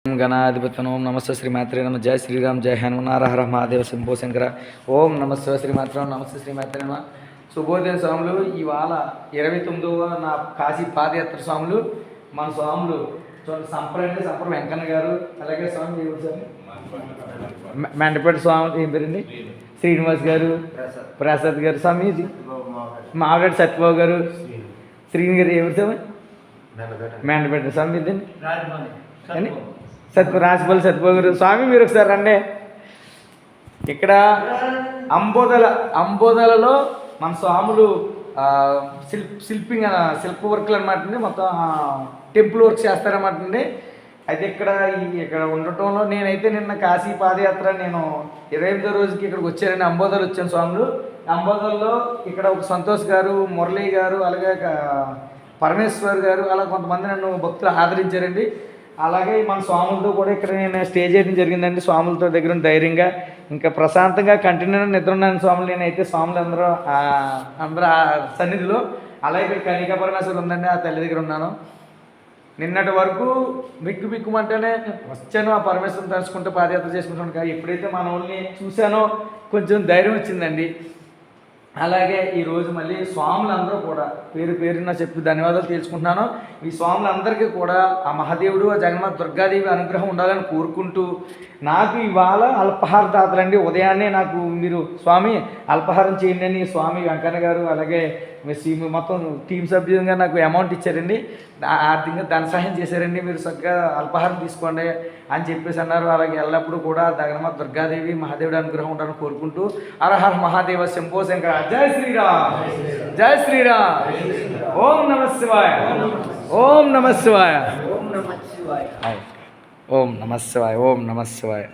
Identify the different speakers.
Speaker 1: గణాధిపతనం ఓం నమస్తే శ్రీమాత్రే నమ. జయ శ్రీరామ్, జయ హనుమనార హర మహాదేవ శంభో శంకర. ఓం నమస్తే శ్రీమాత్రం, నమస్తే శ్రీమాత్రే నమ. శుభోదయం స్వాములు. ఇవాళ 29వ నా కాశీ పాదయాత్ర స్వాములు. మన స్వాములు చూడండి, సంప్ర వెంకన్న గారు, అలాగే స్వామి మెండపేట స్వామి ఏం పేరండి, శ్రీనివాస్ గారు, ప్రసాద్ గారు, స్వామి మావిరెడ్డి సత్యబాబు గారు, శ్రీని గారు ఎవరు స్వామి మెండపేట స్వామి ఇదండి రాసిపల్లి సత్యబాబు గారు. స్వామి మీరు ఒకసారి రండి. ఇక్కడ అంబోదలలో మన స్వాములు శిల్ప వర్క్లు అనమాట అండి, మొత్తం టెంపుల్ వర్క్ చేస్తారన్నమాట అండి. అయితే ఇక్కడ ఉండటంలో నేనైతే నిన్న కాశీ పాదయాత్ర నేను 28వ రోజుకి ఇక్కడికి వచ్చానండి. అంబోదలు వచ్చాను స్వాములు. అంబోదల్లో ఇక్కడ ఒక సంతోష్ గారు, మురళీ గారు, అలాగే పరమేశ్వర్ గారు, అలా కొంతమంది నన్ను భక్తులు ఆదరించారండి. అలాగే మన స్వాములతో కూడా ఇక్కడ నేను స్టే చేయడం జరిగిందండి. స్వాములతో దగ్గర ధైర్యంగా ఇంకా ప్రశాంతంగా కంటిన్యూ నిద్ర ఉన్నాను స్వాములు. నేనైతే స్వాములు అందరూ సన్నిధిలో, అలాగే ఇక్కడ కనికా పరమేశ్వరు ఉందండి, ఆ తల్లి దగ్గర ఉన్నాను. నిన్నటి వరకు బిక్కుమంటేనే వచ్చాను, ఆ పరమేశ్వరం తలుచుకుంటూ పాదయాత్ర చేసుకుంటాను. ఎప్పుడైతే మన వాళ్ళని చూశానో కొంచెం ధైర్యం వచ్చిందండి. అలాగే ఈరోజు మళ్ళీ స్వాములందరూ కూడా పేరున చెప్పి ధన్యవాదాలు తెలుసుకుంటున్నాను. ఈ స్వాములందరికీ కూడా ఆ మహాదేవుడు, ఆ జగన్మాత దుర్గాదేవి అనుగ్రహం ఉండాలని కోరుకుంటూ, నాకు ఇవాళ అల్పహార దాతలండి. ఉదయాన్నే నాకు మీరు స్వామి అల్పహారం చేయండి అని స్వామి వెంకన్న గారు, అలాగే మొత్తం టీం సభ్యులుగా నాకు అమౌంట్ ఇచ్చారండి, ఆర్థికంగా ధన సహాయం చేశారండి. మీరు చక్కగా అల్పహారం తీసుకోండి అని చెప్పేసి అన్నారు. అలాగే ఎల్లప్పుడూ కూడా జగన్మాత దుర్గాదేవి, మహాదేవుడు అనుగ్రహం ఉండాలని కోరుకుంటూ హర హర మహాదేవ శంభో శంకర. జై శ్రీరామ్, జై శ్రీరామ్. ఓం నమ శివాయ, ఓం నమ శివాయ, ఓం నమ శివాయ, ఓం నమ శివాయ, ఓం నమ శివాయ.